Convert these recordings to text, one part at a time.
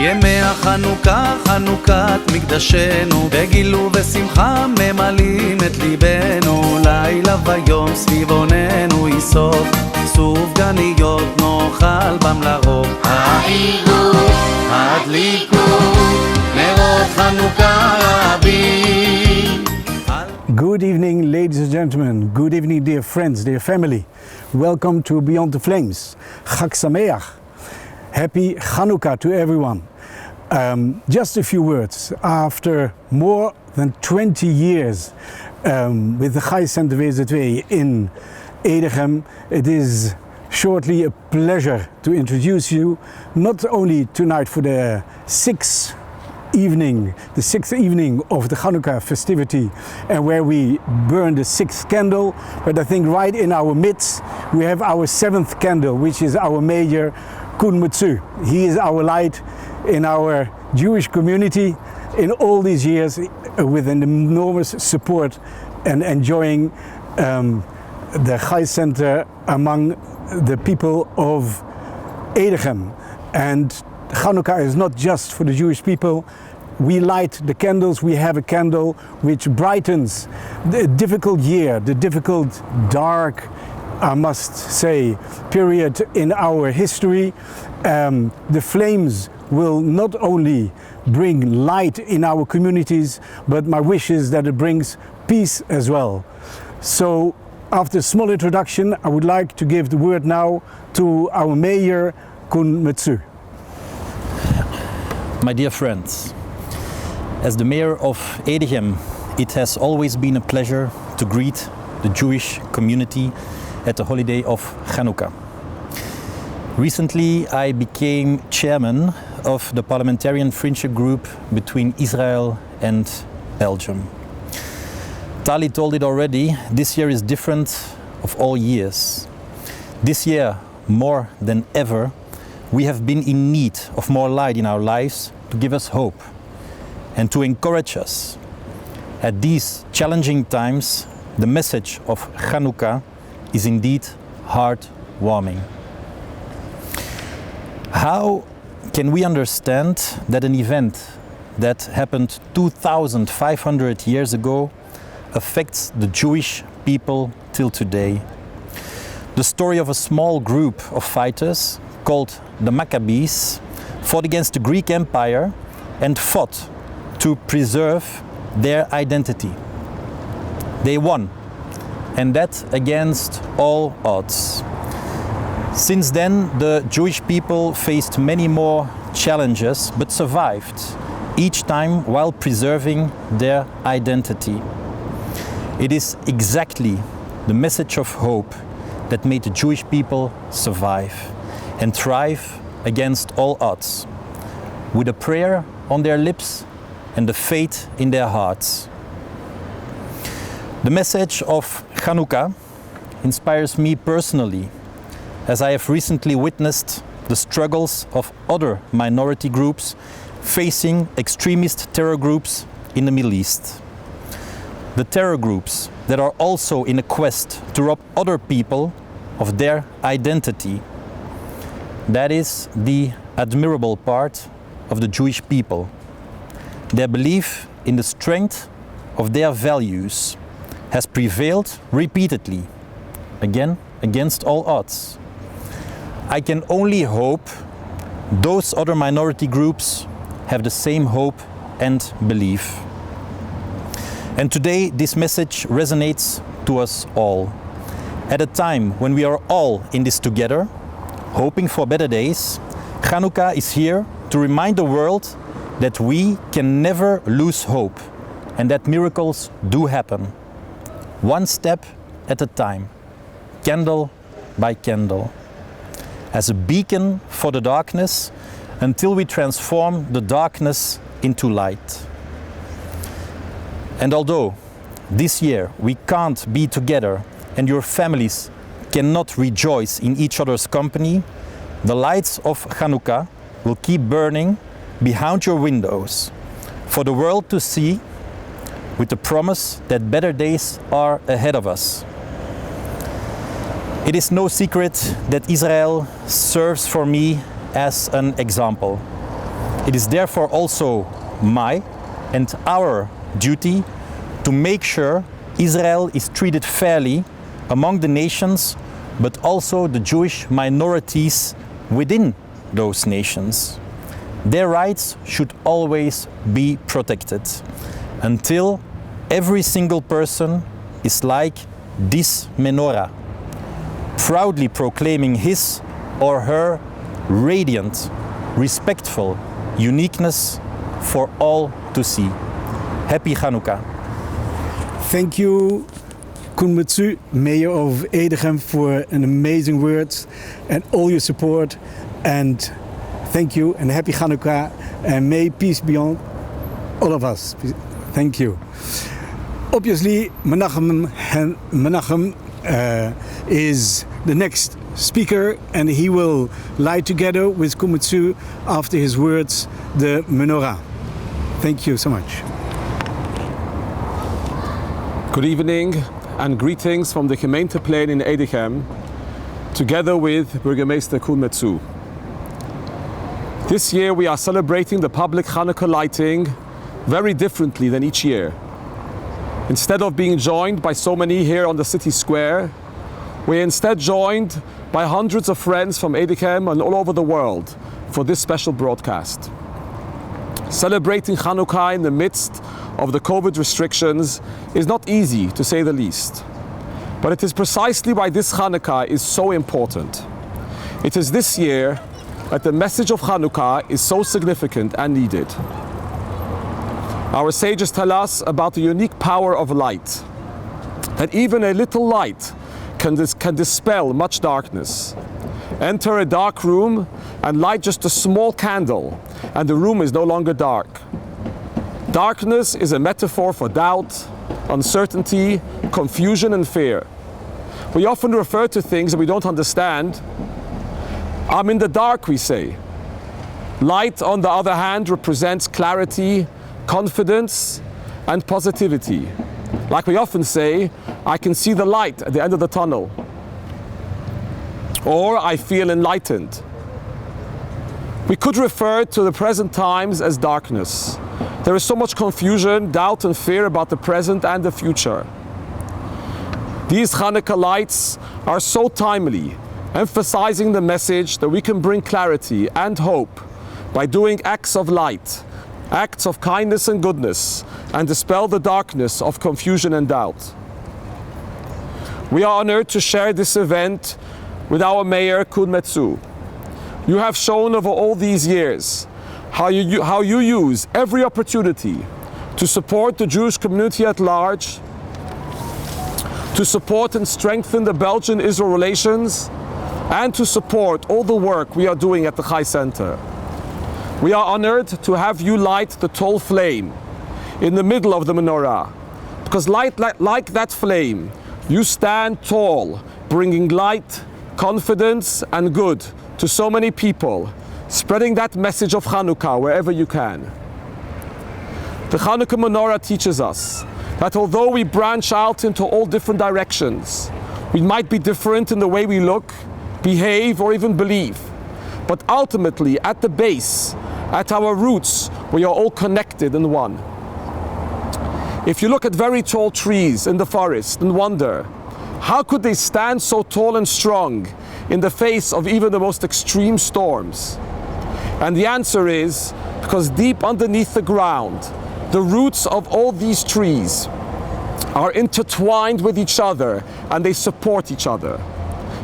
ימי החנוכה, חנוכת מקדשנו, בגילו ושמחה ממלאים את ליבנו. לילה ויום סביב עוננו יסוף, סופגניות נאכל בם לרוב. העירו, הדליקו, נרות חנוכה רבים. Good evening, ladies and gentlemen. Good evening, dear friends, dear family. Welcome to Beyond the Flames. Chag Sameach. Happy Chanukah to everyone. Just a few words. After more than 20 years with the Chai Center WZW in Edegem, it is shortly a pleasure to introduce you not only tonight for the sixth evening of the Chanukah festivity, and where we burn the sixth candle, but I think right in our midst we have our seventh candle, which is our mayor Kun Mutsu. He is our light in our Jewish community in all these years, with an enormous support and enjoying the Chai Center among the people of Edegem. And Chanukah is not just for the Jewish people. We light the candles. We have a candle which brightens the difficult year, the difficult, dark, I must say, period in our history. The flames will not only bring light in our communities, but my wish is that it brings peace as well. So after a small introduction, I would like to give the word now to our mayor, Kun Mutsu. My dear friends, as the mayor of Edegem, it has always been a pleasure to greet the Jewish community at the holiday of Chanukah. Recently, I became chairman of the parliamentarian friendship group between Israel and Belgium. Tali told it already, this year is different of all years. This year, more than ever, we have been in need of more light in our lives to give us hope and to encourage us. At these challenging times, the message of Chanukah is indeed heartwarming. How can we understand that an event that happened 2,500 years ago affects the Jewish people till today? The story of a small group of fighters called the Maccabees fought against the Greek Empire and fought to preserve their identity. They won, and that against all odds. Since then, the Jewish people faced many more challenges, but survived, each time while preserving their identity. It is exactly the message of hope that made the Jewish people survive and thrive against all odds, with a prayer on their lips and the faith in their hearts. The message of Chanukah inspires me personally, as I have recently witnessed the struggles of other minority groups facing extremist terror groups in the Middle East. The terror groups that are also in a quest to rob other people of their identity. That is the admirable part of the Jewish people. Their belief in the strength of their values has prevailed repeatedly, again against all odds. I can only hope those other minority groups have the same hope and belief. And today this message resonates to us all. At a time when we are all in this together, hoping for better days, Chanukah is here to remind the world that we can never lose hope and that miracles do happen. One step at a time, candle by candle, as a beacon for the darkness until we transform the darkness into light. And although this year we can't be together and your families cannot rejoice in each other's company, the lights of Chanukah will keep burning behind your windows for the world to see, with the promise that better days are ahead of us. It is no secret that Israel serves for me as an example. It is therefore also my and our duty to make sure Israel is treated fairly among the nations, but also the Jewish minorities within those nations. Their rights should always be protected until every single person is like this menorah, proudly proclaiming his or her radiant, respectful uniqueness for all to see. Happy Chanukah. Thank you, Koen Metsu, Mayor of Edegem, for an amazing words and all your support. And thank you and happy Chanukah, and may peace be on all of us. Thank you. Obviously, Menachem is the next speaker, and he will light together with Koen Metsu after his words the menorah. Thank you so much. Good evening and greetings from the Gemeenteplein in Edegem, together with Burgemeester Koen Metsu. This year we are celebrating the public Chanukah lighting very differently than each year. Instead of being joined by so many here on the city square, we're instead joined by hundreds of friends from Edegem and all over the world for this special broadcast. Celebrating Chanukah in the midst of the COVID restrictions is not easy, to say the least. But it is precisely why this Chanukah is so important. It is this year that the message of Chanukah is so significant and needed. Our sages tell us about the unique power of light, that even a little light can dispel much darkness. Enter a dark room and light just a small candle, and the room is no longer dark. Darkness is a metaphor for doubt, uncertainty, confusion, and fear. We often refer to things that we don't understand. I'm in the dark, we say. Light, on the other hand, represents clarity, confidence, and positivity. Like we often say, I can see the light at the end of the tunnel. Or I feel enlightened. We could refer to the present times as darkness. There is so much confusion, doubt, and fear about the present and the future. These Chanukah lights are so timely, emphasizing the message that we can bring clarity and hope by doing acts of light, acts of kindness and goodness, and dispel the darkness of confusion and doubt. We are honored to share this event with our Mayor, Koen Metsu. You have shown over all these years how you use every opportunity to support the Jewish community at large, to support and strengthen the Belgian-Israel relations, and to support all the work we are doing at the Chai Center. We are honored to have you light the tall flame in the middle of the menorah, because like that flame, you stand tall, bringing light, confidence, and good to so many people, spreading that message of Chanukah wherever you can. The Chanukah menorah teaches us that although we branch out into all different directions, we might be different in the way we look, behave, or even believe, but ultimately at the base, at our roots, we are all connected in one. If you look at very tall trees in the forest and wonder, how could they stand so tall and strong in the face of even the most extreme storms? And the answer is because deep underneath the ground, the roots of all these trees are intertwined with each other and they support each other.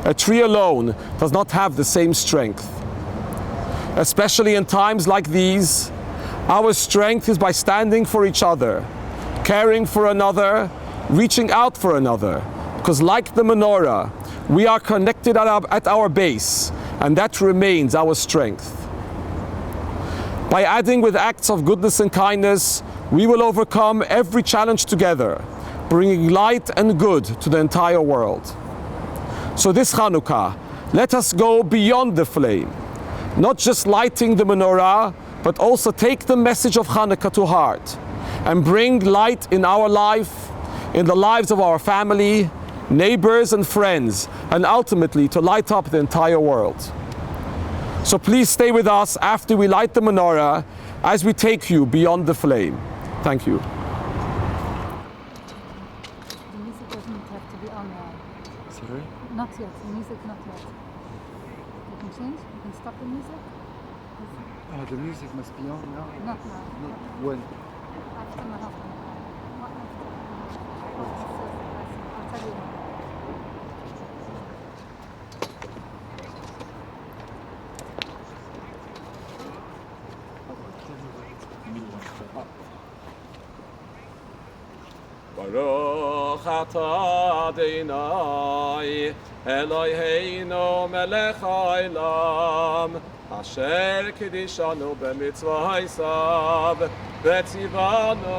A tree alone does not have the same strength. Especially in times like these, our strength is by standing for each other, caring for another, reaching out for another. Because like the menorah, we are connected at our base, and that remains our strength. By adding with acts of goodness and kindness, we will overcome every challenge together, bringing light and good to the entire world. So this Chanukah, let us go beyond the flame, not just lighting the menorah, but also take the message of Chanukah to heart and bring light in our life, in the lives of our family, neighbors and friends, and ultimately to light up the entire world. So please stay with us after we light the menorah as we take you beyond the flame. Thank you. The music doesn't have to be on now. Sorry? Not yet. The music not yet. You can change. You can stop the music. Oh, the music must be on now. Not now. When? After my husband. What after? I'll tell you when. Baruch atah Adonai Eloheinu melech haolam asher kidishanu b'mitzvosav v'tzivanu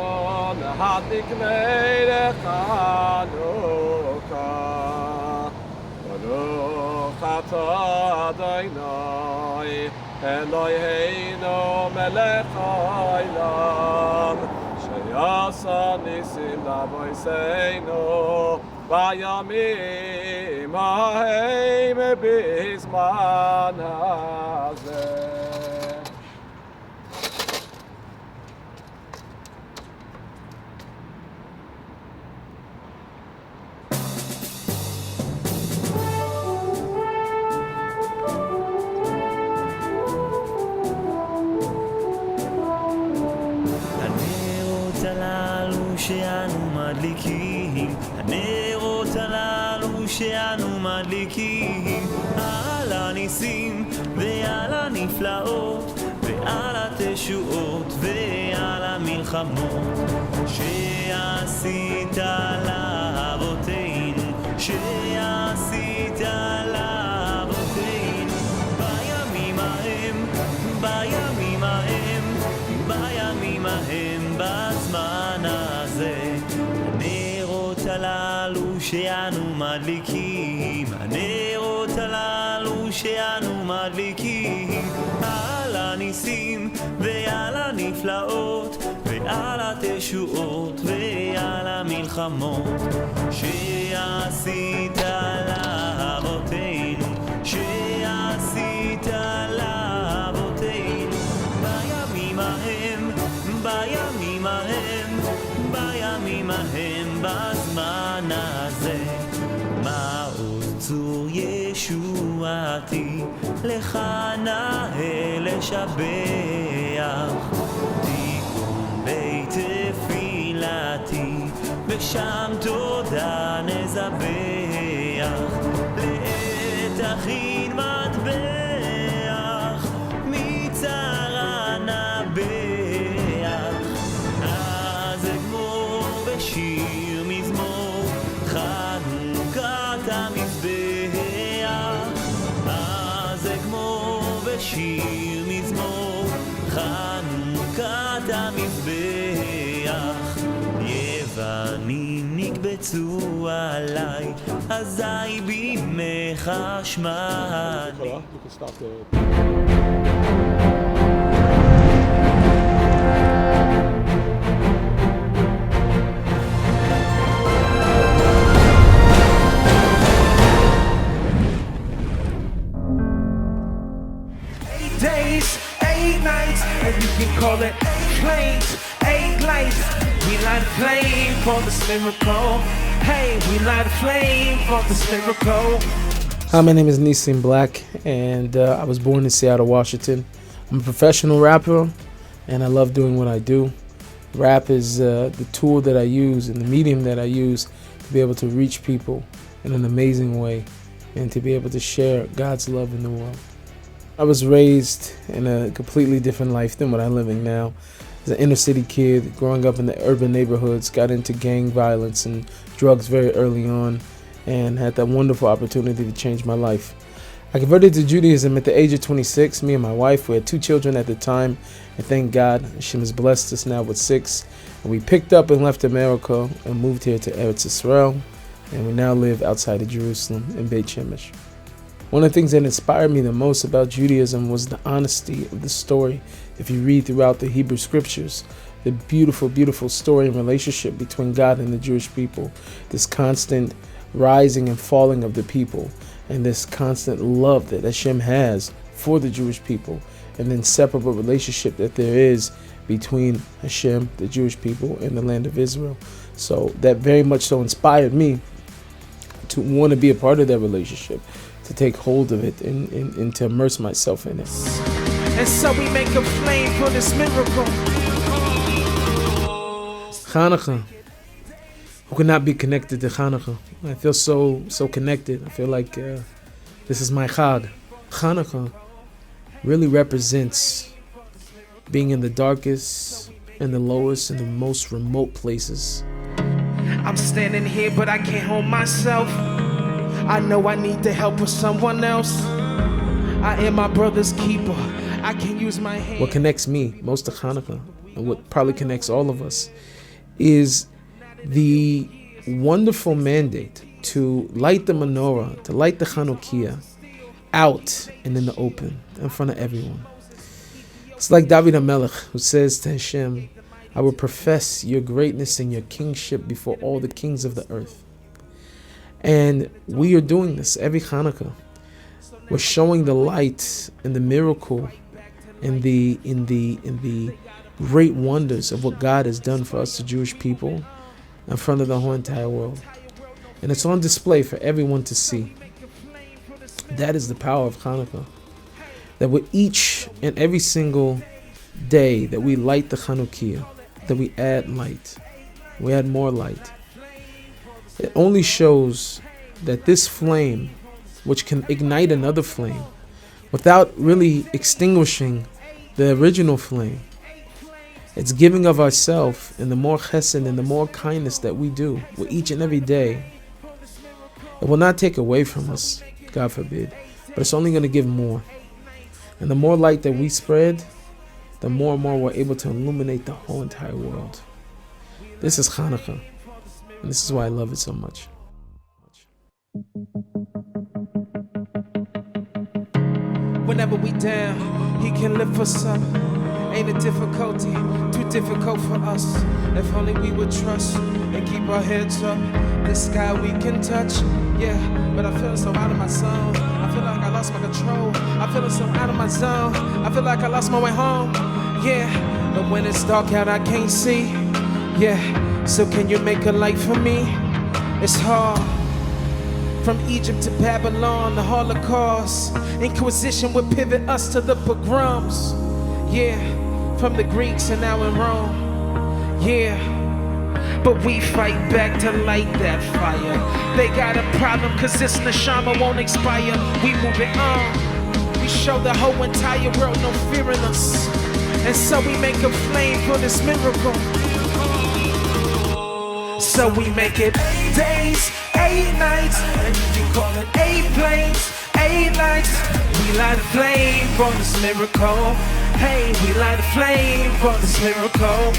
lahadlik melech Chanukah. Baruch atah Adonai Eloheinu melech haolam Yasa nisim lavoseinu vayamim hahem bizman hazeh. שאנו מדליקים, הנרות הללו שאנו מדליקים, על הניסים ועל הנפלאות ועל התשועות ועל המלחמות שעשית לאבותינו, שעשית לאבותינו בימים ההם, בימים ההם, בימים ההם בזמן הנרות הללו שאנו מדליקים, הנרות הללו שאנו מדליקים, על הניסים ועל הנפלאות ועל התשועות ועל המלחמות שעשית לאבותינו, שעשית לאבותינו בימים ההם, בימים ההם, בימים ההם בזמן הזה. מעוז צור ישועתי לך נאה לשבח, תיקון בית תפילתי ושם תודה נזבח, לעת תכין מטבח מצרה נבח, אז אגמור בשיר מזמור חנוכת המזבח, אז אגמור בשיר מזמור חנוכת המזבח, יוונים נקבצו עליי אזי בימך שמעני. Days, 8 nights, and you can call it 8 flames, 8 lights. We light a flame for this miracle. Hey, we light a flame for this miracle. Hi, my name is Nissim Black, and I was born in Seattle, Washington. I'm a professional rapper, and I love doing what I do. Rap is the tool that I use and the medium that I use to be able to reach people in an amazing way and to be able to share God's love in the world. I was raised in a completely different life than what I'm living now. As an inner city kid, growing up in the urban neighborhoods, got into gang violence and drugs very early on, and had that wonderful opportunity to change my life. I converted to Judaism at the age of 26. Me and my wife, we had 2 children at the time, and thank God, Hashem has blessed us now with 6. And we picked up and left America and moved here to Eretz Israel, and we now live outside of Jerusalem in Beit Shemesh. One of the things that inspired me the most about Judaism was the honesty of the story. If you read throughout the Hebrew scriptures, the beautiful, beautiful story and relationship between God and the Jewish people, this constant rising and falling of the people, and this constant love that Hashem has for the Jewish people, and the inseparable relationship that there is between Hashem, the Jewish people, and the land of Israel. So that very much so inspired me to want to be a part of that relationship, to take hold of it and to immerse myself in it. And so we make a flame for this miracle. Chanukah. Who cannot be connected to Chanukah? I feel so connected. I feel like this is my Chag. Chanukah really represents being in the darkest and the lowest and the most remote places. I'm standing here, but I can't hold myself. I know I need the help of someone else. I am my brother's keeper. I can use my hand. What connects me most to Chanukah, and what probably connects all of us, is the wonderful mandate to light the menorah, to light the Chanukiah out and in the open, in front of everyone. It's like David HaMelech, who says to Hashem, I will profess your greatness and your kingship before all the kings of the earth. And we are doing this every Chanukah. We're showing the light and the miracle and the great wonders of what God has done for us, the Jewish people, in front of the whole entire world. And it's on display for everyone to see. That is the power of Chanukah. That with each and every single day that we light the Chanukiah, that we add light, we add more light, it only shows that this flame, which can ignite another flame without really extinguishing the original flame, it's giving of ourselves, and the more chesed and the more kindness that we do with each and every day, it will not take away from us, God forbid, but it's only going to give more. And the more light that we spread, the more and more we're able to illuminate the whole entire world. This is Chanukah, and this is why I love it so much. Whenever we down, he can lift us up. Ain't a difficulty, too difficult for us. If only we would trust and keep our heads up. The sky we can touch, yeah. But I feel so out of my zone. I feel like I lost my control. I feel so out of my zone. I feel like I lost my way home, yeah. But when it's dark out, I can't see, yeah. So can you make a light for me? It's hard. From Egypt to Babylon, the Holocaust, Inquisition would pivot us to the pogroms. Yeah, from the Greeks and now in Rome. Yeah, but we fight back to light that fire. They got a problem cause this neshama won't expire. We move it on. We show the whole entire world no fear in us. And so we make a flame for this miracle. So we make it 8 days, 8 nights, and you can call it 8 flames, 8 lights. We light a flame for this miracle. Hey, we light a flame for this miracle.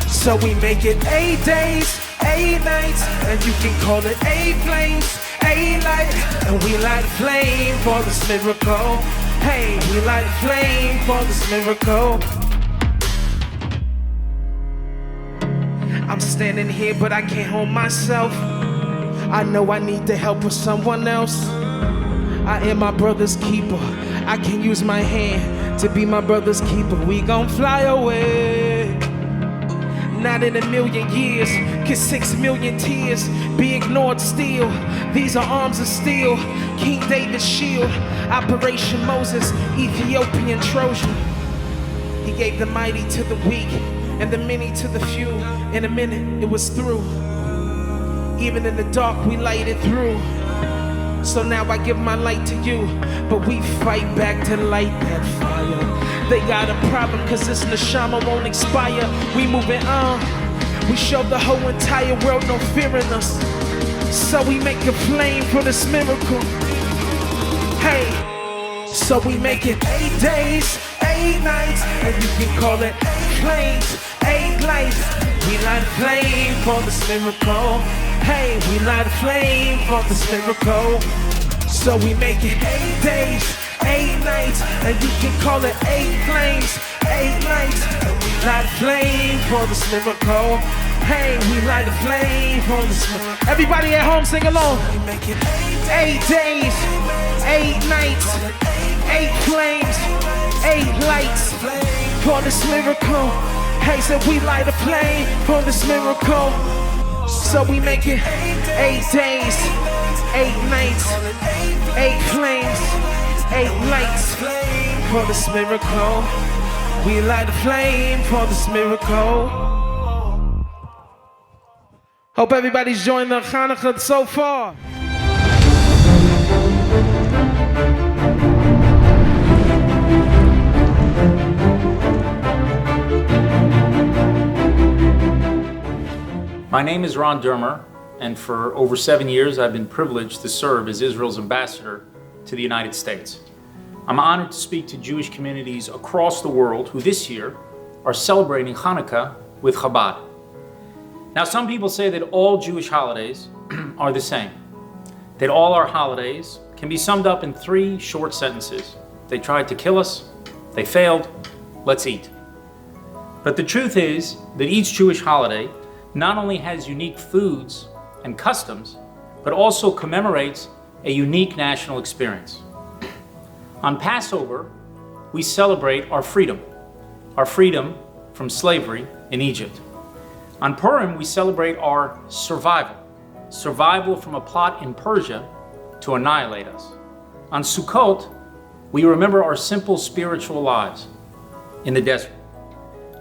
So we make it 8 days, 8 nights, and you can call it 8 flames, 8 lights. And we light a flame for this miracle. Hey, we light a flame for this miracle. I'm standing here, but I can't hold myself. I know I need the help of someone else. I am my brother's keeper. I can use my hand to be my brother's keeper. We gon' fly away. Not in a million years, could 6 million tears be ignored still. These are arms of steel, King David's shield. Operation Moses, Ethiopian Trojan. He gave the mighty to the weak and the many to the few. In a minute, it was through. Even in the dark, we light it through. So now I give my light to you, but we fight back to light that fire. They got a problem cause this neshama won't expire. We moving on. We show the whole entire world no fear in us. So we make a flame for this miracle. Hey, so we make it 8 days, 8 nights, and you can call it 8 flames, 8 lights. We light a flame for this miracle. Hey, we light a flame for this miracle. So we make it 8 days, 8 nights, and you can call it 8 flames, 8 lights. And we light a flame for this miracle. Hey, we light a flame for this miracle. Everybody at home sing along. We make it 8 days, 8 nights, 8 flames, 8 lights for this miracle. Hey, so we light a flame for this miracle. So we make it 8 days, 8 nights, 8 flames, 8 lights for this miracle. We light a flame for this miracle. Hope everybody's enjoying the Chanukah so far. My name is Ron Dermer, and for over 7 years I've been privileged to serve as Israel's ambassador to the United States. I'm honored to speak to Jewish communities across the world who this year are celebrating Hanukkah with Chabad. Now, some people say that all Jewish holidays are the same, that all our holidays can be summed up in 3 short sentences. They tried to kill us, they failed, let's eat. But the truth is that each Jewish holiday not only has unique foods and customs, but also commemorates a unique national experience. On Passover, we celebrate our freedom from slavery in Egypt. On Purim, we celebrate our survival from a plot in Persia to annihilate us. On Sukkot, we remember our simple spiritual lives in the desert.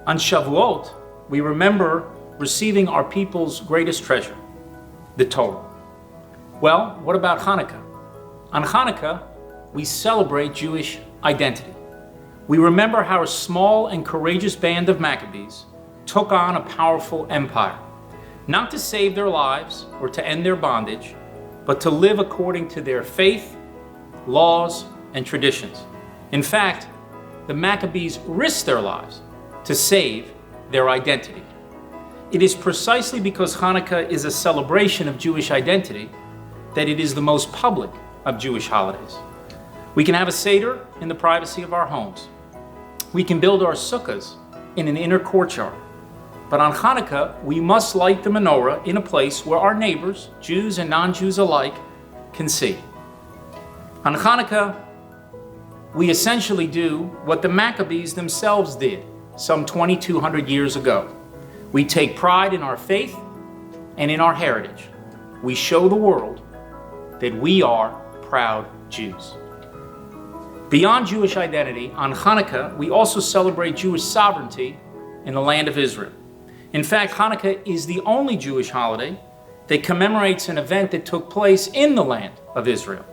On Shavuot, we remember receiving our people's greatest treasure, the Torah. Well, what about Hanukkah? On Hanukkah, we celebrate Jewish identity. We remember how a small and courageous band of Maccabees took on a powerful empire, not to save their lives or to end their bondage, but to live according to their faith, laws, and traditions. In fact, the Maccabees risked their lives to save their identity. It is precisely because Hanukkah is a celebration of Jewish identity that it is the most public of Jewish holidays. We can have a Seder in the privacy of our homes. We can build our sukkahs in an inner courtyard. But on Hanukkah, we must light the menorah in a place where our neighbors, Jews and non-Jews alike, can see. On Hanukkah, we essentially do what the Maccabees themselves did some 2,200 years ago. We take pride in our faith and in our heritage. We show the world that we are proud Jews. Beyond Jewish identity, on Hanukkah, we also celebrate Jewish sovereignty in the land of Israel. In fact, Hanukkah is the only Jewish holiday that commemorates an event that took place in the land of Israel.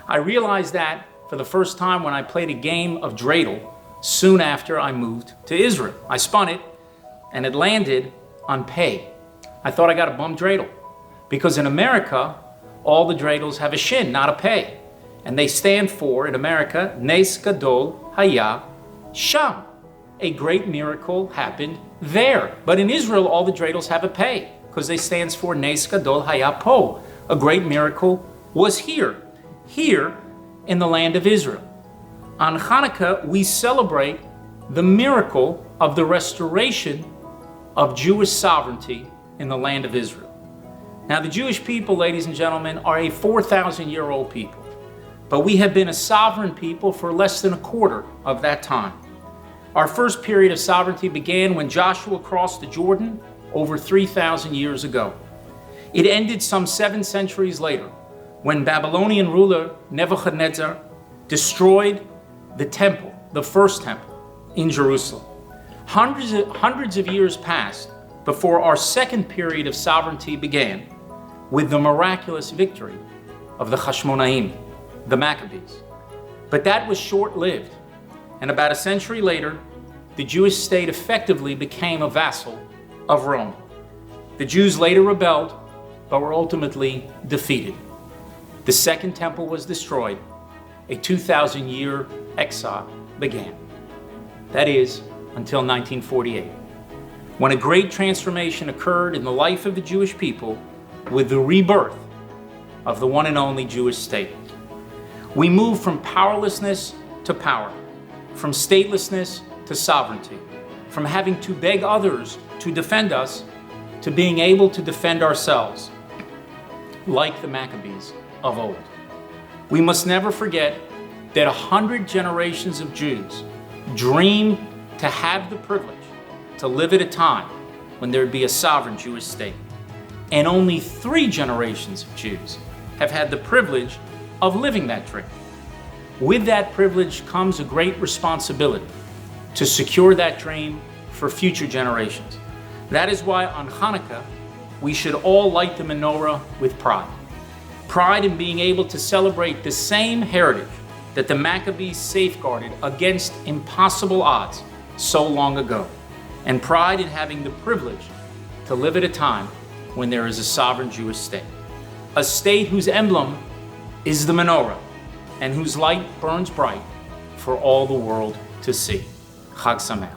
I realized that for the first time when I played a game of dreidel soon after I moved to Israel. I spun it, and it landed on pay. I thought I got a bum dreidel, because in America, all the dreidels have a shin, not a pay. And they stand for, in America, Nes Gadol Haya Sham. A great miracle happened there. But in Israel, all the dreidels have a pay, because they stands for Nes Gadol Haya Po. A great miracle was here in the land of Israel. On Hanukkah, we celebrate the miracle of the restoration of Jewish sovereignty in the land of Israel. Now, the Jewish people, ladies and gentlemen, are a 4,000-year-old people, but we have been a sovereign people for less than a quarter of that time. Our first period of sovereignty began when Joshua crossed the Jordan over 3,000 years ago. It ended some 7 centuries later when Babylonian ruler Nebuchadnezzar destroyed the temple, the first temple in Jerusalem. Hundreds of years passed before our second period of sovereignty began with the miraculous victory of the Hashmonaim, the Maccabees. But that was short-lived, and about a century later, the Jewish state effectively became a vassal of Rome. The Jews later rebelled, but were ultimately defeated. The second temple was destroyed. A 2,000-year exile began. That is, until 1948, when a great transformation occurred in the life of the Jewish people with the rebirth of the one and only Jewish state. We moved from powerlessness to power, from statelessness to sovereignty, from having to beg others to defend us to being able to defend ourselves, like the Maccabees of old. We must never forget that 100 generations of Jews dreamed to have the privilege to live at a time when there'd be a sovereign Jewish state. And only 3 generations of Jews have had the privilege of living that dream. With that privilege comes a great responsibility to secure that dream for future generations. That is why on Hanukkah, we should all light the menorah with pride. Pride in being able to celebrate the same heritage that the Maccabees safeguarded against impossible odds so long ago. And pride in having the privilege to live at a time when there is a sovereign Jewish state. A state whose emblem is the menorah and whose light burns bright for all the world to see. Chag Sameach.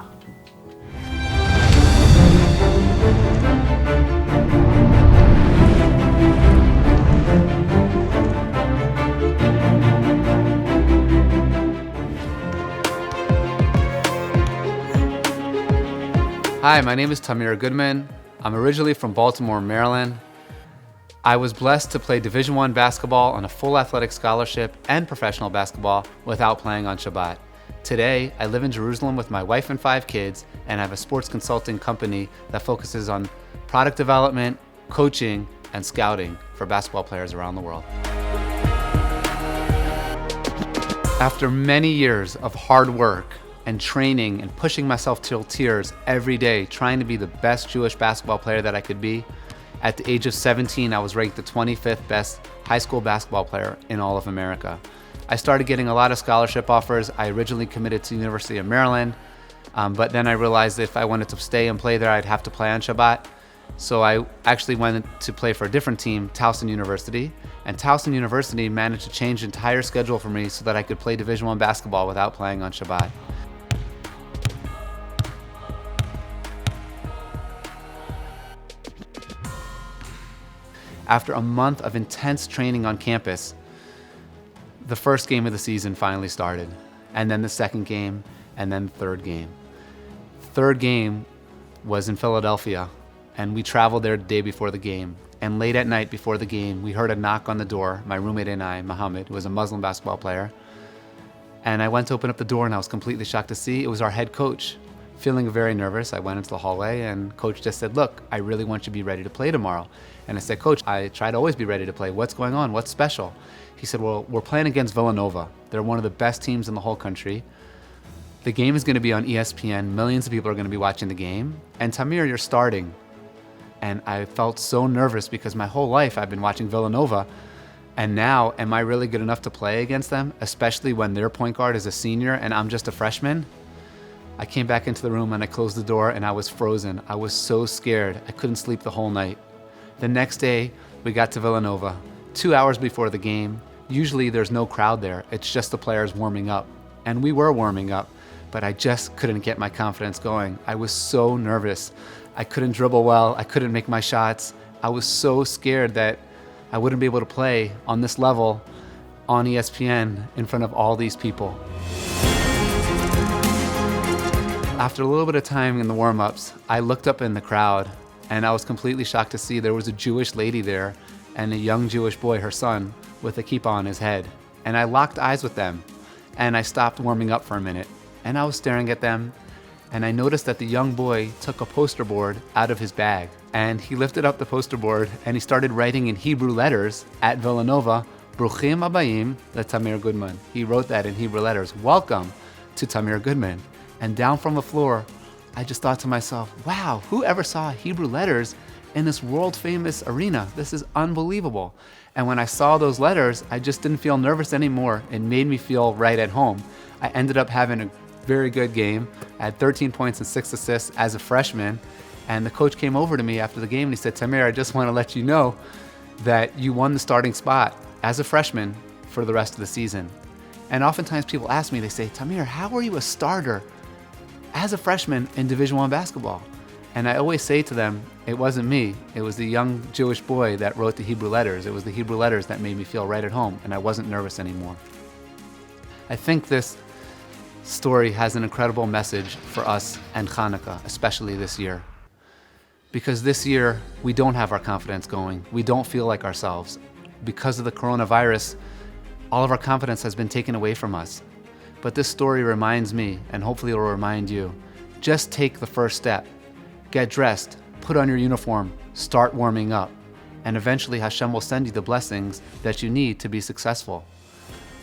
Hi, my name is Tamir Goodman. I'm originally from Baltimore, Maryland. I was blessed to play Division I basketball on a full athletic scholarship and professional basketball without playing on Shabbat. Today, I live in Jerusalem with my wife and 5 kids, and I have a sports consulting company that focuses on product development, coaching, and scouting for basketball players around the world. After many years of hard work and training and pushing myself till tears every day, trying to be the best Jewish basketball player that I could be, at the age of 17, I was ranked the 25th best high school basketball player in all of America. I started getting a lot of scholarship offers. I originally committed to the University of Maryland, but then I realized that if I wanted to stay and play there, I'd have to play on Shabbat. So I actually went to play for a different team, Towson University, and Towson University managed to change the entire schedule for me so that I could play Division I basketball without playing on Shabbat. After a month of intense training on campus, the first game of the season finally started, and then the second game, and then the third game. Third game was in Philadelphia, and we traveled there the day before the game. And late at night before the game, we heard a knock on the door. My roommate and I, Mohammed, who was a Muslim basketball player, and I went to open up the door, and I was completely shocked to see it was our head coach. Feeling very nervous, I went into the hallway, and coach just said, "Look, I really want you to be ready to play tomorrow." And I said, "Coach, I try to always be ready to play. What's going on? What's special?" He said, "Well, we're playing against Villanova. They're one of the best teams in the whole country. The game is going to be on ESPN. Millions of people are going to be watching the game. And Tamir, you're starting." And I felt so nervous because my whole life I've been watching Villanova. And now, am I really good enough to play against them, especially when their point guard is a senior and I'm just a freshman? I came back into the room and I closed the door and I was frozen. I was so scared. I couldn't sleep the whole night. The next day, we got to Villanova, 2 hours before the game. Usually there's no crowd there. It's just the players warming up. And we were warming up, but I just couldn't get my confidence going. I was so nervous. I couldn't dribble well. I couldn't make my shots. I was so scared that I wouldn't be able to play on this level on ESPN in front of all these people. After a little bit of time in the warm-ups, I looked up in the crowd and I was completely shocked to see there was a Jewish lady there and a young Jewish boy, her son, with a kippah on his head. And I locked eyes with them and I stopped warming up for a minute. And I was staring at them and I noticed that the young boy took a poster board out of his bag and he lifted up the poster board and he started writing in Hebrew letters at Villanova, "Bruchim Abayim leTamir Goodman." He wrote that in Hebrew letters, "Welcome to Tamir Goodman." And down from the floor, I just thought to myself, wow, who ever saw Hebrew letters in this world-famous arena? This is unbelievable. And when I saw those letters, I just didn't feel nervous anymore. It made me feel right at home. I ended up having a very good game. I had 13 points and 6 assists as a freshman. And the coach came over to me after the game and he said, "Tamir, I just want to let you know that you won the starting spot as a freshman for the rest of the season." And oftentimes people ask me, they say, "Tamir, how were you a starter as a freshman in Division I basketball?" And I always say to them, it wasn't me. It was the young Jewish boy that wrote the Hebrew letters. It was the Hebrew letters that made me feel right at home, and I wasn't nervous anymore. I think this story has an incredible message for us and Chanukah, especially this year. Because this year, we don't have our confidence going. We don't feel like ourselves. Because of the coronavirus, All of our confidence has been taken away from us. But this story reminds me, and hopefully it will remind you, just take the first step. Get dressed, put on your uniform, start warming up, and eventually Hashem will send you the blessings that you need to be successful.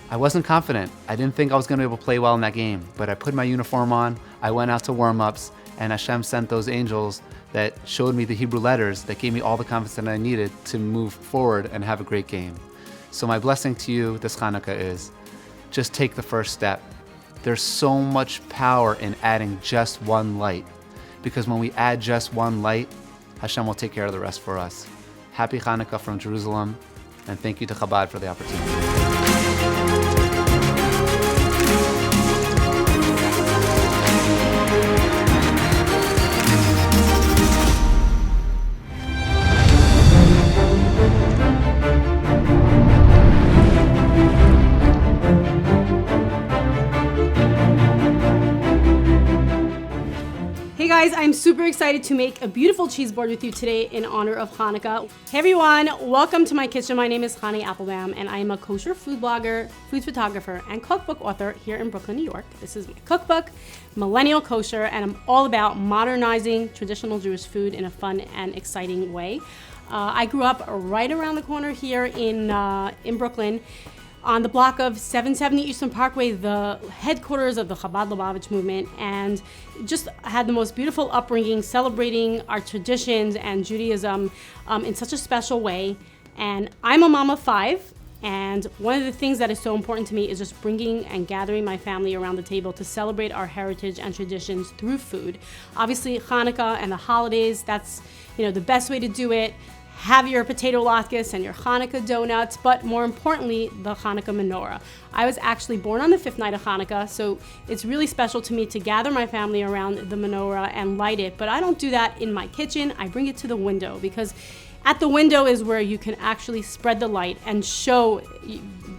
I wasn't confident. I didn't think I was going to be able to play well in that game, but I put my uniform on, I went out to warm-ups, and Hashem sent those angels that showed me the Hebrew letters that gave me all the confidence that I needed to move forward and have a great game. So my blessing to you this Chanukah is, just take the first step. There's so much power in adding just one light, because when we add just one light, Hashem will take care of the rest for us. Happy Chanukah from Jerusalem, and thank you to Chabad for the opportunity. Hey guys, I'm super excited to make a beautiful cheese board with you today in honor of Hanukkah. Hey everyone, welcome to my kitchen. My name is Chani Applebaum and I am a kosher food blogger, food photographer, and cookbook author here in Brooklyn, New York. This is my cookbook, Millennial Kosher, and I'm all about modernizing traditional Jewish food in a fun and exciting way. I grew up right around the corner here in Brooklyn, on the block of 770 Eastern Parkway, the headquarters of the Chabad Lubavitch movement, and just had the most beautiful upbringing, celebrating our traditions and Judaism in such a special way. And I'm a mom of 5, and one of the things that is so important to me is just bringing and gathering my family around the table to celebrate our heritage and traditions through food. Obviously, Hanukkah and the holidays, that's the best way to do it. Have your potato latkes and your Hanukkah donuts, but more importantly, the Hanukkah menorah. I was actually born on the 5th night of Hanukkah, so it's really special to me to gather my family around the menorah and light it, but I don't do that in my kitchen. I bring it to the window, because at the window is where you can actually spread the light and show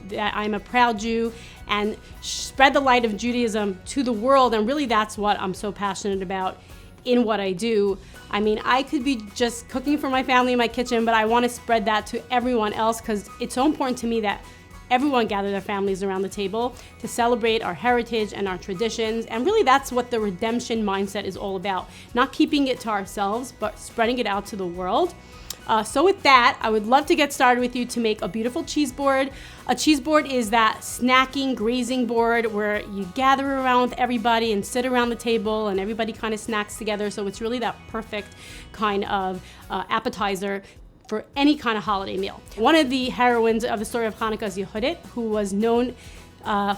that I'm a proud Jew and spread the light of Judaism to the world, and really that's what I'm so passionate about in what I do. I mean, I could be just cooking for my family in my kitchen, but I want to spread that to everyone else, because it's so important to me that everyone gather their families around the table to celebrate our heritage and our traditions. And really that's what the redemption mindset is all about. Not keeping it to ourselves, but spreading it out to the world. So with that, I would love to get started with you to make a beautiful cheese board. A cheese board is that snacking, grazing board where you gather around with everybody and sit around the table and everybody kind of snacks together. So it's really that perfect kind of appetizer for any kind of holiday meal. One of the heroines of the story of Hanukkah is Yehudit, who was known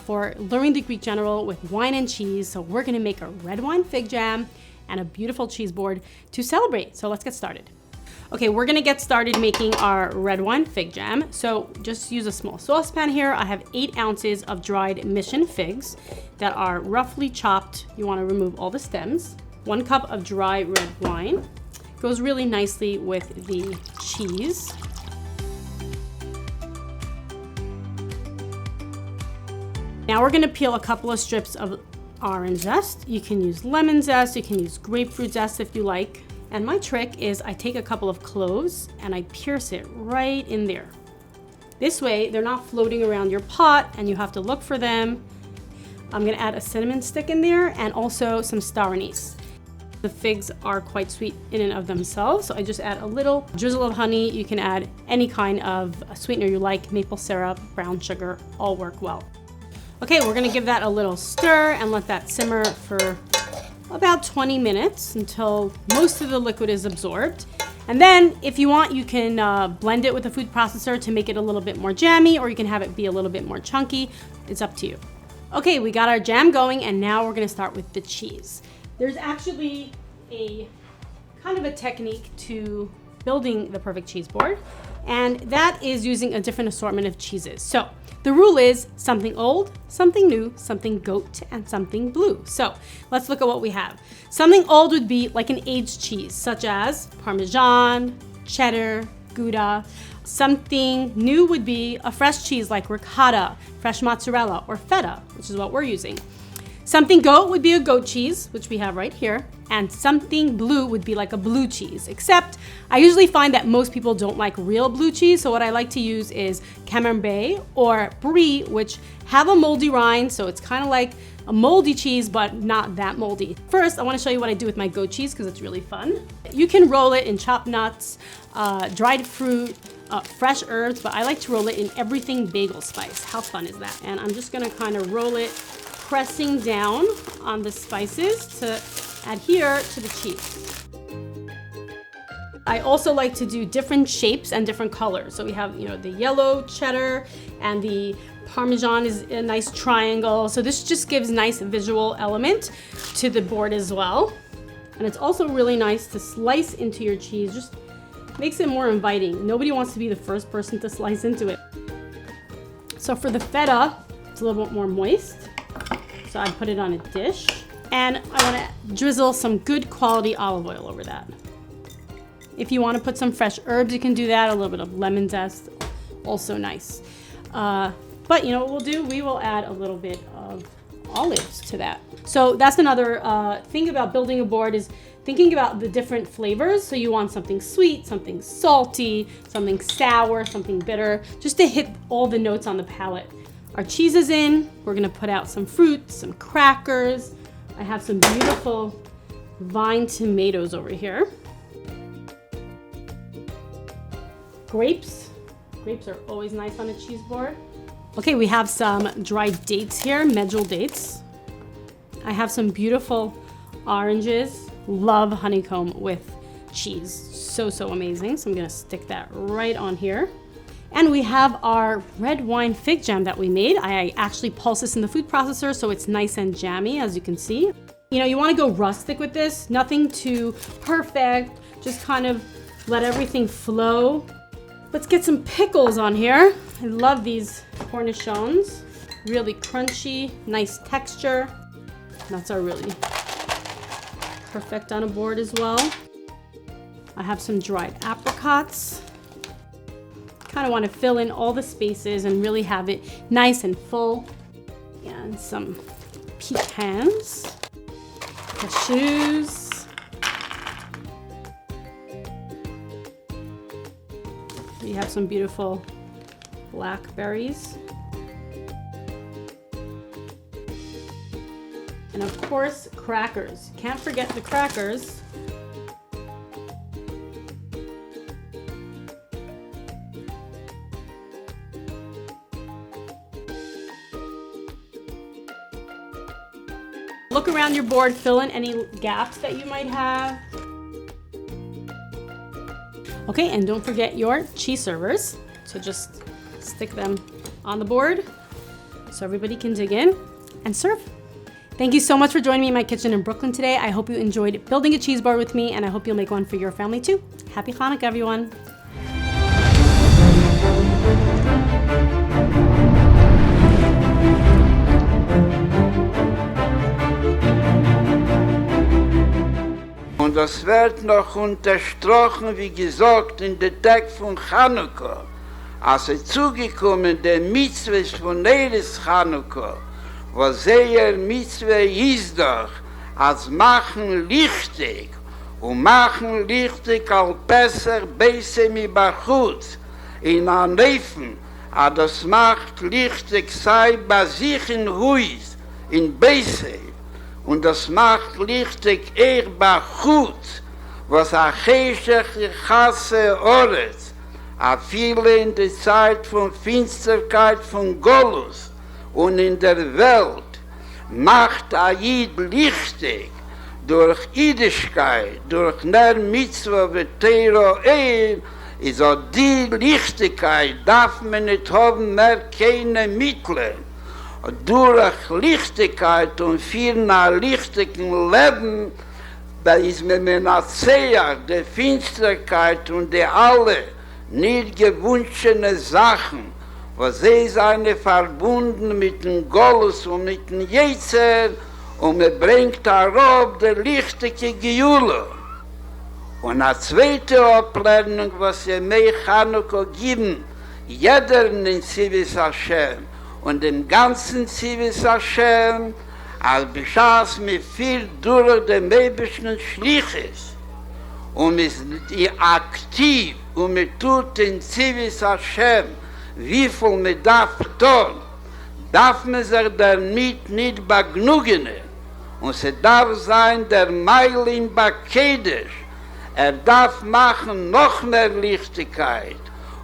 for luring the Greek general with wine and cheese. So we're gonna make a red wine fig jam and a beautiful cheese board to celebrate. So let's get started. Okay, we're gonna get started making our red wine fig jam. So just use a small saucepan here. I have 8 ounces of dried mission figs that are roughly chopped. You wanna remove all the stems. 1 cup of dry red wine. Goes really nicely with the cheese. Now we're gonna peel a couple of strips of orange zest. You can use lemon zest, you can use grapefruit zest if you like. And my trick is I take a couple of cloves and I pierce it right in there. This way, they're not floating around your pot and you have to look for them. I'm gonna add a cinnamon stick in there and also some star anise. The figs are quite sweet in and of themselves, so I just add a little drizzle of honey. You can add any kind of sweetener you like, maple syrup, brown sugar, all work well. Okay, we're gonna give that a little stir and let that simmer for about 20 minutes until most of the liquid is absorbed. And then if you want, you can blend it with a food processor to make it a little bit more jammy, or you can have it be a little bit more chunky. It's up to you. Okay, we got our jam going, and now we're gonna start with the cheese. There's actually a kind of a technique to building the perfect cheese board, and that is using a different assortment of cheeses. So the rule is something old, something new, something goat, and something blue. So let's look at what we have. Something old would be like an aged cheese, such as Parmesan, cheddar, Gouda. Something new would be a fresh cheese like ricotta, fresh mozzarella, or feta, which is what we're using. Something goat would be a goat cheese, which we have right here. and something blue would be like a blue cheese, except I usually find that most people don't like real blue cheese, so what I like to use is Camembert or Brie, which have a moldy rind, so it's kind of like a moldy cheese, but not that moldy. First, I want to show you what I do with my goat cheese because it's really fun. You can roll it in chopped nuts, dried fruit, fresh herbs, but I like to roll it in everything bagel spice. How fun is that? And I'm just gonna kind of roll it, pressing down on the spices to adhere to the cheese. I also like to do different shapes and different colors. So we have, the yellow cheddar, and the Parmesan is a nice triangle. So this just gives nice visual element to the board as well. And it's also really nice to slice into your cheese, just makes it more inviting. Nobody wants to be the first person to slice into it. So for the feta, it's a little bit more moist. So I put it on a dish. And I want to drizzle some good quality olive oil over that. If you want to put some fresh herbs, you can do that. A little bit of lemon zest, also nice. But what we'll do, we will add a little bit of olives to that. So that's another thing about building a board, is thinking about the different flavors. So you want something sweet, something salty, something sour, something bitter, just to hit all the notes on the palate. Our cheese is in. We're gonna put out some fruit, some crackers. I have some beautiful vine tomatoes over here. Grapes. Grapes are always nice on a cheese board. Okay, we have some dried dates here, medjool dates. I have some beautiful oranges. Love honeycomb with cheese. So amazing. So I'm gonna stick that right on here. And we have our red wine fig jam that we made. I actually pulse this in the food processor so it's nice and jammy, as you can see. You wanna go rustic with this, nothing too perfect, just kind of let everything flow. Let's get some pickles on here. I love these cornichons. Really crunchy, nice texture. Nuts are really perfect on a board as well. I have some dried apricots. Kind of want to fill in all the spaces and really have it nice and full. And some pecans, cashews. We have some beautiful blackberries. And of course, crackers. Can't forget the crackers. Look around your board, fill in any gaps that you might have. Okay, and don't forget your cheese servers. So just stick them on the board so everybody can dig in and serve. Thank you so much for joining me in my kitchen in Brooklyn today. I hope you enjoyed building a cheese board with me, and I hope you'll make one for your family too. Happy Hanukkah, everyone. Und das wird noch unterstrichen, wie gesagt, in der Tag von Chanukah, als zugekommen der Mitzvah von Eres Chanukah, was Mitzvah ist doch, als machen lichtig, und machen lichtig al besser besser mi bachutz, in an Reifen, a das macht lichtig sei bei sich in Huis, in Beisei, und das macht lichtig bachutz, was a cheshach chasse Oretz, a viele in der Zeit von Finsterkeit von Golus, und in der Welt macht a Jid lichtig durch Idischkeit, durch Ner Mitzvah Vetero ist auch die Lichtigkeit, darf man nicht haben mehr keine Mittel. Durch Lichtigkeit und für ein lichtigen Leben, da ist mir Menazea, die Finsterkeit und die alle nicht gewünschene Sachen, was sie seien verbunden mit dem Golus und mit dem Jetzer, und man bringt darauf die lichtige Geule. Und eine zweite Ablehnung, was sie mir Chanukah geben, jeder in Zivis Hashem und dem ganzen Zivis Hashem, als beschaß mir viel durch den Mäbischen Schliches und ist aktiv und mir tut in Zivis Hashem, wie viel mir darf tun, darf man sich damit nicht begnügen. Und sie darf sein der Meilin Bakedisch. Darf machen noch mehr Lichtigkeit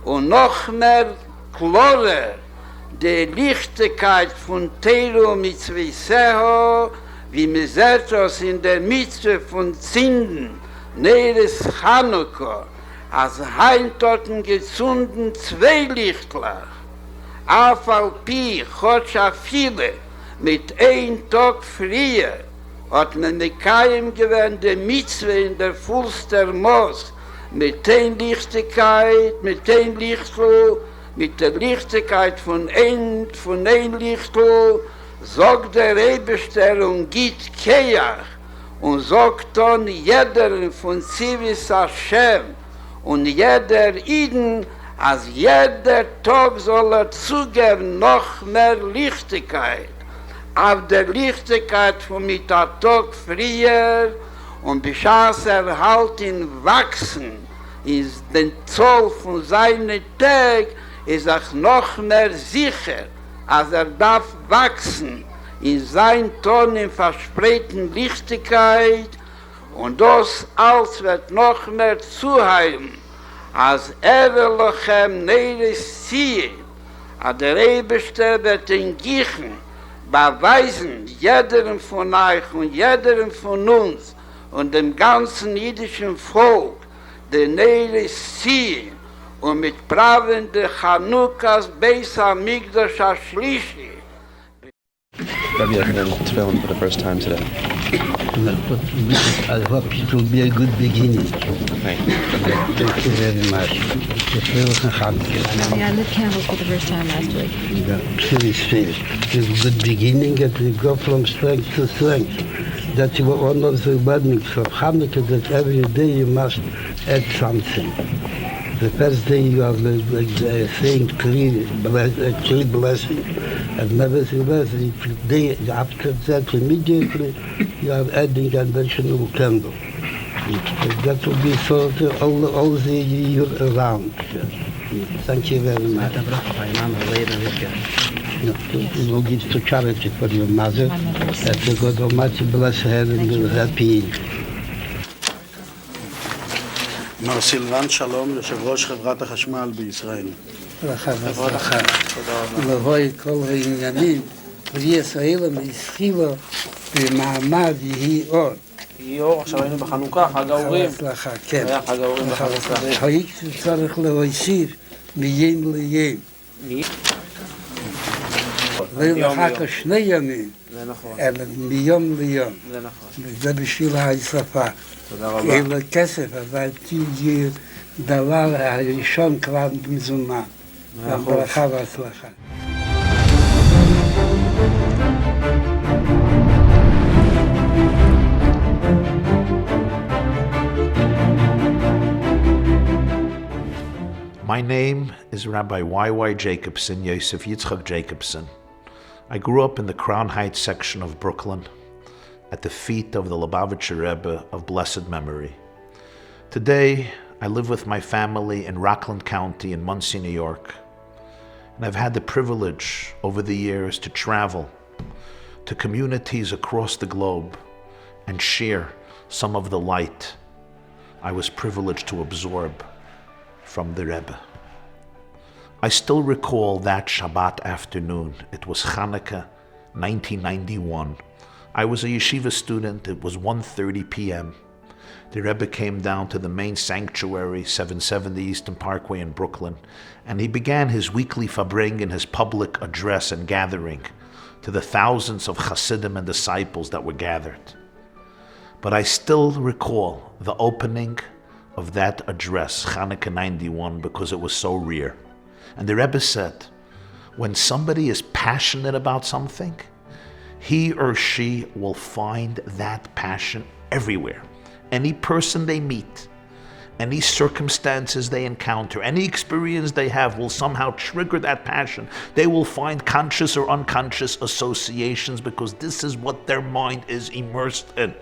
und noch mehr klarer die Lichtigkeit von Teiru Mitzviseho, wie mir sagt es in der Mitzvah von Zinden, Neres Chanukah, als Heintoten gezunden zwei Lichtler, Afalpi, Chotscha viele, mit ein Tag früher, hat man mit keinem gewähnt der Mitzvah in der Fulster Mosk, mit der Lichtigkeit, mit dem Lichtel, mit der Lichtigkeit von ein Lichtel, sagt der Rebester und gibt Keach und sagt dann jeder von Zivis Hashem und jeder Iden, als jeder Tag soll zugeben noch mehr Lichtigkeit. Auf der Lichtigkeit von mit der Tag früher und beschaß halt in Wachsen, ist den Zoll von seinen Tag, ist auch noch mehr sicher, als darf wachsen in sein Ton in verspreiten Lichtigkeit und das alles wird noch mehr zuheilen, als Lochem Neres ziehe, als der Rebester wird in Gichen, beweisen jedem von euch und jedem von uns und dem ganzen jüdischen Volk den Neres ziehen und mit Praven der Chanukahs Beis HaMikdash HaShlishi. Rabbi, you're going to film for the first time today. I hope it will be a good beginning. Thank you very much. Yeah, I lit candles for the first time last week. Yeah, it's a good beginning and we go from strength to strength. That's one of the badness of Hanukkah, that every day you must add something. The first day you are saying three blessings, and nevertheless, the day after that, immediately, you are adding an additional candle. That will be so all the year around. Thank you very much. You will give to charity for your mother, that the God Almighty bless her and will help you. מר סילבן שלום, יושב ראש חברת החשמל בישראל. ברכה וברכה. ולבואי כל העניינים, בריאס האלה והזכילה במעמד יהי עוד. יהי אור, עכשיו היינו בחנוכה, חג האורים. הצלחה, כן. היה חג האורים בחנוכה. הייתי צריך להוסיף מיין ליין. לא לחכה שני ימים, אלא מיום ליום. זה נכון. וזה בשביל השפה. תודה רבה. אין לו כסף, אבל תהיה דבר הראשון כבר מזומן. גם ברכה והצלחה. My name is Rabbi Y.Y. Jacobson, Yosef Yitzchak Jacobson. I grew up in the Crown Heights section of Brooklyn, at the feet of the Lubavitcher Rebbe of blessed memory. Today, I live with my family in Rockland County in Muncie, New York, and I've had the privilege over the years to travel to communities across the globe and share some of the light I was privileged to absorb from the Rebbe. I still recall that Shabbat afternoon. It was Chanukah, 1991. I was a yeshiva student. It was 1:30 p.m. The Rebbe came down to the main sanctuary, 770 Eastern Parkway in Brooklyn, and he began his weekly fabring, his public address and gathering to the thousands of Hasidim and disciples that were gathered. But I still recall the opening of that address, Chanukah 91, because it was so rare. And the Rebbe said, when somebody is passionate about something, he or she will find that passion everywhere. Any person they meet, Any circumstances they encounter, any experience they have will somehow trigger that passion. They will find conscious or unconscious associations because this is what their mind is immersed in.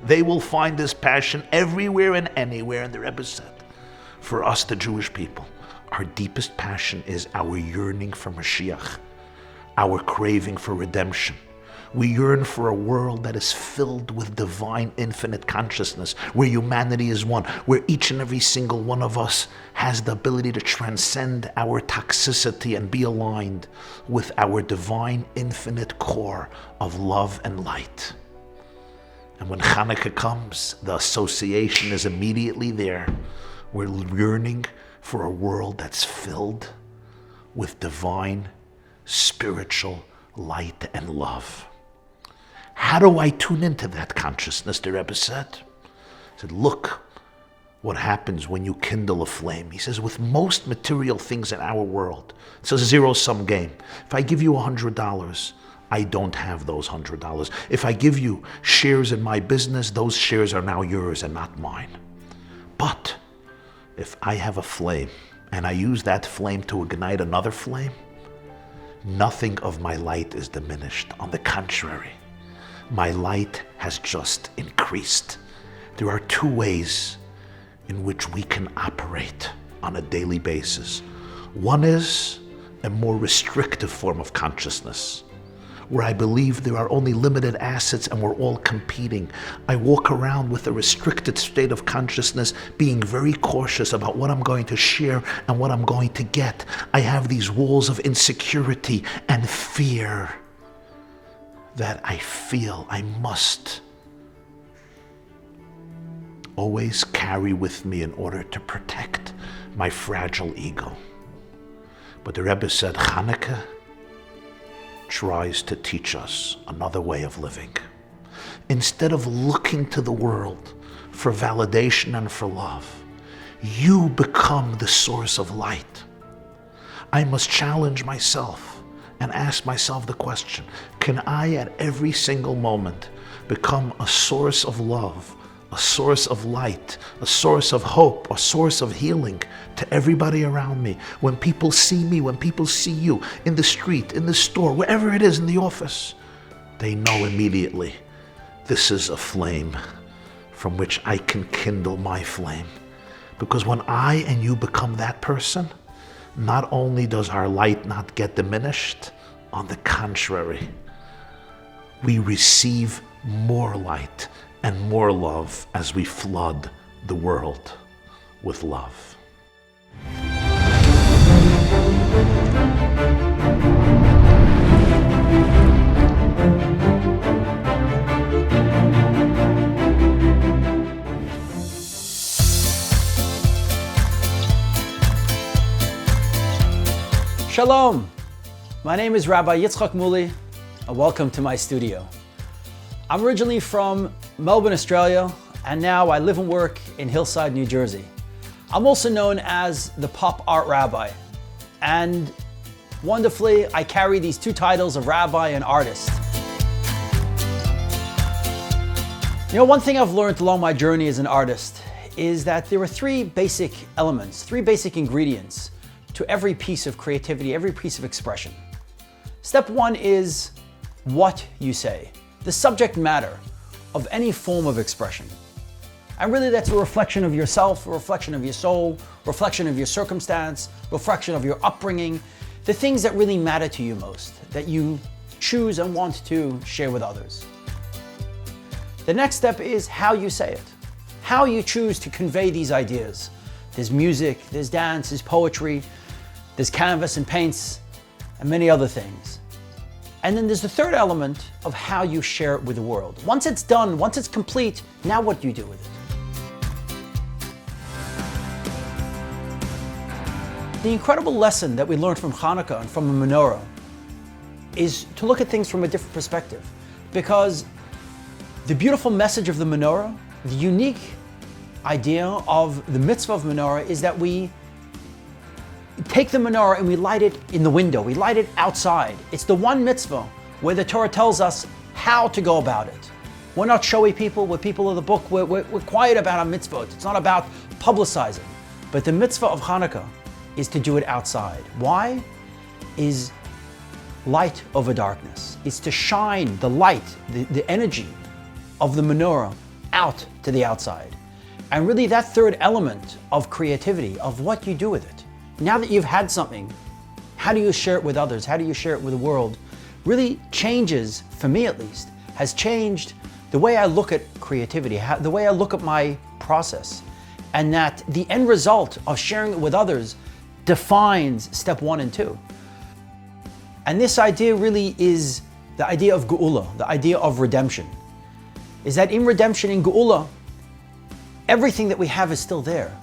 They will find this passion everywhere and anywhere. And the Rebbe said, for us, the Jewish people, our deepest passion is our yearning for Mashiach, our craving for redemption. We yearn for a world that is filled with divine infinite consciousness, where humanity is one, where each and every single one of us has the ability to transcend our toxicity and be aligned with our divine infinite core of love and light. And when Chanukah comes, the association is immediately there. We're yearning for a world that's filled with divine, spiritual light and love. How do I tune into that consciousness, the Rebbe said? He said, look what happens when you kindle a flame. He says, with most material things in our world, it's a zero-sum game. If I give you $100, I don't have those $100. If I give you shares in my business, those shares are now yours and not mine. But if I have a flame and I use that flame to ignite another flame, nothing of my light is diminished. On the contrary, my light has just increased. There are two ways in which we can operate on a daily basis. One is a more restrictive form of consciousness, where I believe there are only limited assets and we're all competing. I walk around with a restricted state of consciousness, being very cautious about what I'm going to share and what I'm going to get. I have these walls of insecurity and fear that I feel I must always carry with me in order to protect my fragile ego. But the Rebbe said, Chanukah tries to teach us another way of living. Instead of looking to the world for validation and for love, you become the source of light. I must challenge myself and ask myself the question, can I at every single moment become a source of love, a source of light, a source of hope, a source of healing to everybody around me? When people see me, when people see you in the street, in the store, wherever it is, in the office, they know immediately this is a flame from which I can kindle my flame. Because when I and you become that person, not only does our light not get diminished, on the contrary, we receive more light and more love as we flood the world with love. Shalom! My name is Rabbi Yitzchak Muli, and welcome to my studio. I'm originally from Melbourne, Australia, and now I live and work in Hillside, New Jersey. I'm also known as the Pop Art Rabbi, and wonderfully, I carry these two titles of rabbi and artist. You know, one thing I've learned along my journey as an artist is that there are three basic elements, three basic ingredients to every piece of creativity, every piece of expression. Step one is what you say, the subject matter of any form of expression. And really that's a reflection of yourself, a reflection of your soul, a reflection of your circumstance, a reflection of your upbringing, the things that really matter to you most, that you choose and want to share with others. The next step is how you say it, how you choose to convey these ideas. There's music, there's dance, there's poetry, there's canvas and paints, and many other things. And then there's the third element of how you share it with the world. Once it's done, once it's complete, now what do you do with it? The incredible lesson that we learned from Chanukah and from the menorah is to look at things from a different perspective. Because the beautiful message of the menorah, the unique idea of the mitzvah of menorah is that we take the menorah and we light it in the window, we light it outside. It's the one mitzvah where the Torah tells us how to go about it. We're not showy people, we're people of the book, we're quiet about our mitzvot. It's not about publicizing. But the mitzvah of Hanukkah is to do it outside. Why? Is light over darkness. It's to shine the light, the energy of the menorah out to the outside. And really that third element of creativity, of what you do with it. Now that you've had something, how do you share it with others? How do you share it with the world? Really changes, for me at least, has changed the way I look at creativity, the way I look at my process. And that the end result of sharing it with others defines step 1 and 2. And this idea really is the idea of Geula, the idea of redemption. Is that in redemption, in Geula, everything that we have is still there,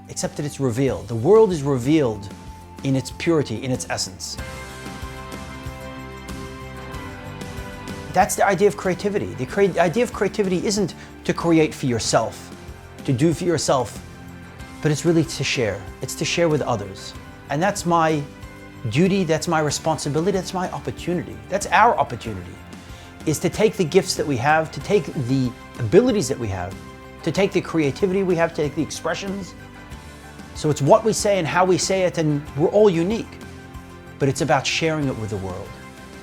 except that it's revealed. The world is revealed in its purity, in its essence. That's the idea of creativity. The idea of creativity isn't to create for yourself, to do for yourself, but it's really to share. It's to share with others. And that's my duty, that's my responsibility, that's my opportunity. That's our opportunity, is to take the gifts that we have, to take the abilities that we have, to take the creativity we have, to take the expressions. So it's what we say and how we say it, and we're all unique. But it's about sharing it with the world.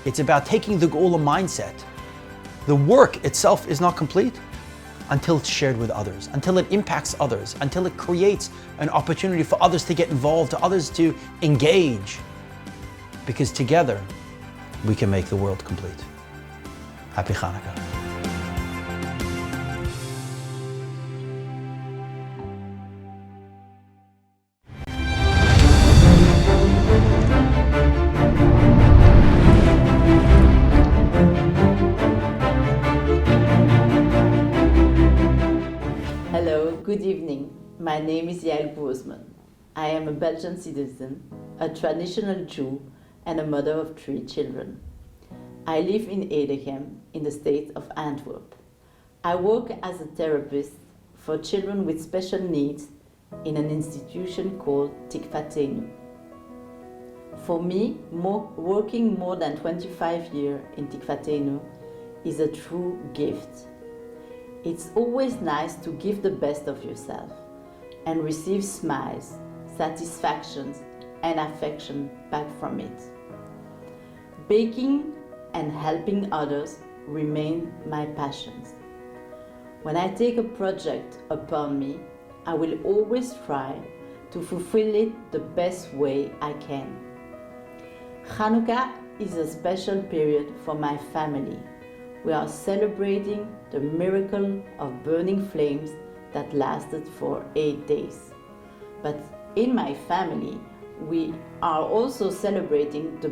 It's about taking the Geula mindset. The work itself is not complete until it's shared with others, until it impacts others, until it creates an opportunity for others to get involved, to others to engage. Because together, we can make the world complete. Happy Hanukkah. Hello, good evening. My name is Yael Boosman. I am a Belgian citizen, a traditional Jew, and a mother of 3 children. I live in Edegem, in the state of Antwerp. I work as a therapist for children with special needs in an institution called Tikvatenu. For me, working more than 25 years in Tikvatenu is a true gift. It's always nice to give the best of yourself and receive smiles, satisfactions, and affection back from it. Baking and helping others remain my passions. When I take a project upon me, I will always try to fulfill it the best way I can. Chanukah is a special period for my family. We are celebrating the miracle of burning flames that lasted for 8 days. But in my family, we are also celebrating the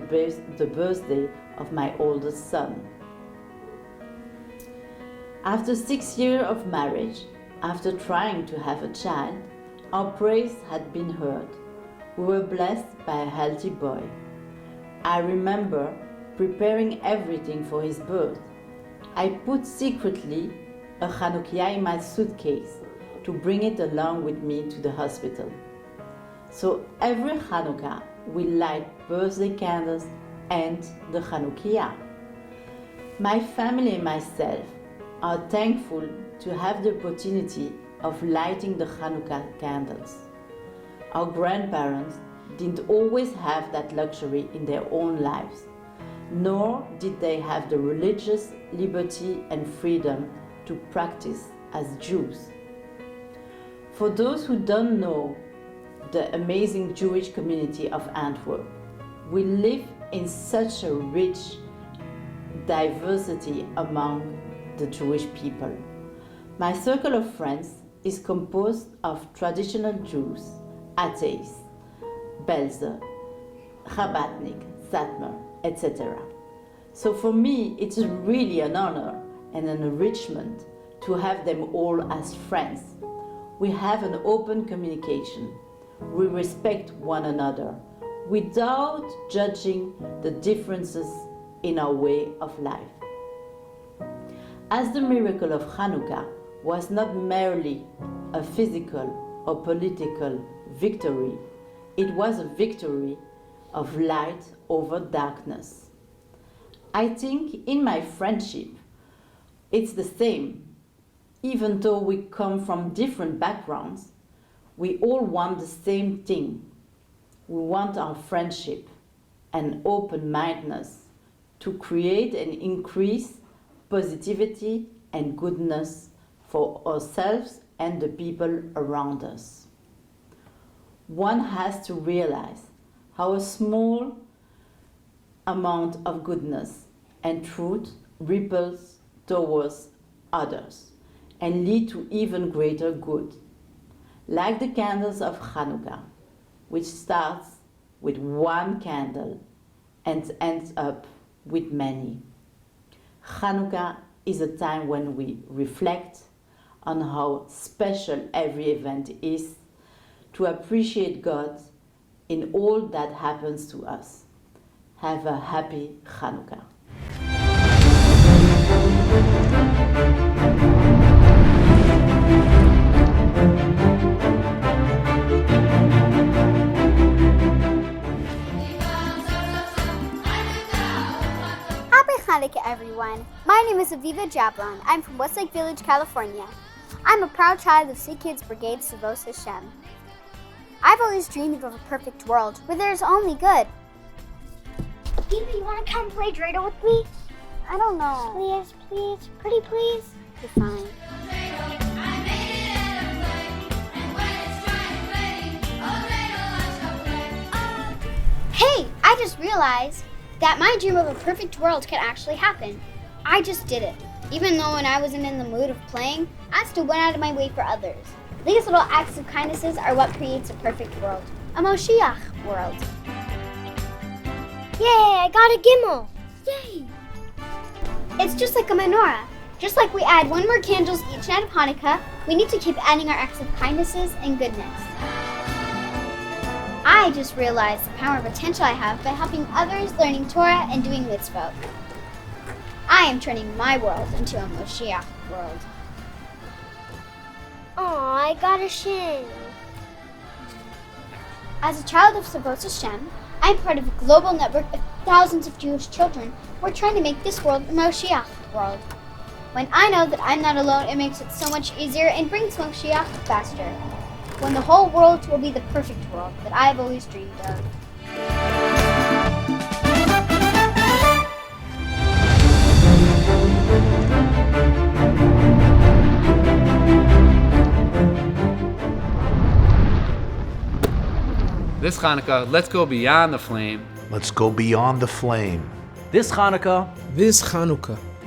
birthday of my oldest son. After 6 years of marriage, after trying to have a child, our prayers had been heard. We were blessed by a healthy boy. I remember preparing everything for his birth. I put secretly a Chanukah in my suitcase to bring it along with me to the hospital. So every Chanukah we light birthday candles and the Chanukah. My family and myself are thankful to have the opportunity of lighting the Chanukah candles. Our grandparents didn't always have that luxury in their own lives, nor did they have the religious liberty and freedom to practice as Jews. For those who don't know the amazing Jewish community of Antwerp, we live in such a rich diversity among the Jewish people. My circle of friends is composed of traditional Jews, atheists, Belzer, Chabadnik, Satmar, etc. So for me, it's really an honor and an enrichment to have them all as friends. We have an open communication. We respect one another without judging the differences in our way of life. As the miracle of Chanukah was not merely a physical or political victory, it was a victory of light over darkness. I think in my friendship, It's the same. Even though we come from different backgrounds, we all want the same thing. We want our friendship and open-mindedness to create and increase positivity and goodness for ourselves and the people around us. One has to realize how a small amount of goodness and truth ripples towards others and lead to even greater good. Like the candles of Chanukah, which starts with one candle and ends up with many. Chanukah is a time when we reflect on how special every event is, to appreciate God in all that happens to us. Have a happy Chanukah. Happy Hanukkah, everyone. My name is Aviva Jablon. I'm from Westlake Village, California. I'm a proud child of Sea Kids Brigade Savos Hashem. I've always dreamed of a perfect world where there's only good. Aviva, you want to come play Dreidel with me? I don't know. Please, please, pretty please. You're fine. Hey, I just realized that my dream of a perfect world could actually happen. I just did it. Even though when I wasn't in the mood of playing, I still went out of my way for others. These little acts of kindnesses are what creates a perfect world. A Moshiach world. Yay, I got a gimel. Yay. It's just like a menorah. Just like we add one more candles each night of Hanukkah, we need to keep adding our acts of kindnesses and goodness. I just realized the power and potential I have by helping others, learning Torah, and doing mitzvot. I am turning my world into a Moshiach world. Aw, I got a shin. As a child of Savos Hashem, I'm part of a global network of thousands of Jewish children who are trying to make this world a Moshiach world. When I know that I'm not alone, it makes it so much easier and brings Moshiach faster. When the whole world will be the perfect world that I've always dreamed of. This Hanukkah, let's go beyond the flame. Let's go beyond the flame. This Chanukah,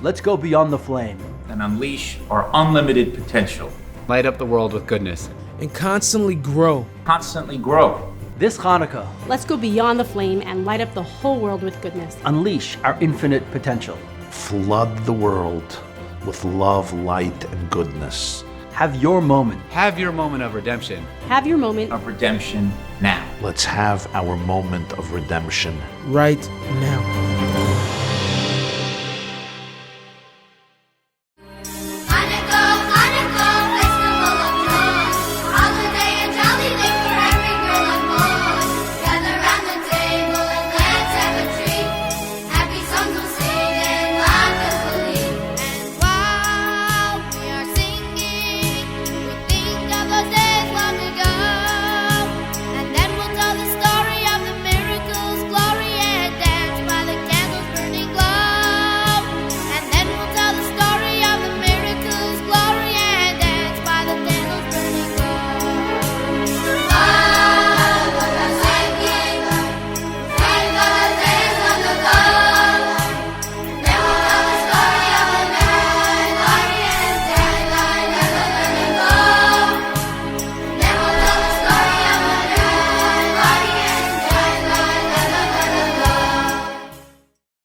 let's go beyond the flame and unleash our unlimited potential. Light up the world with goodness. And constantly grow. Constantly grow. This Chanukah, Let's go beyond the flame and light up the whole world with goodness. unleash our infinite potential. Flood the world with love, light, and goodness. Have your moment. Have your moment of redemption. Have your moment of redemption now. Let's have our moment of redemption right now.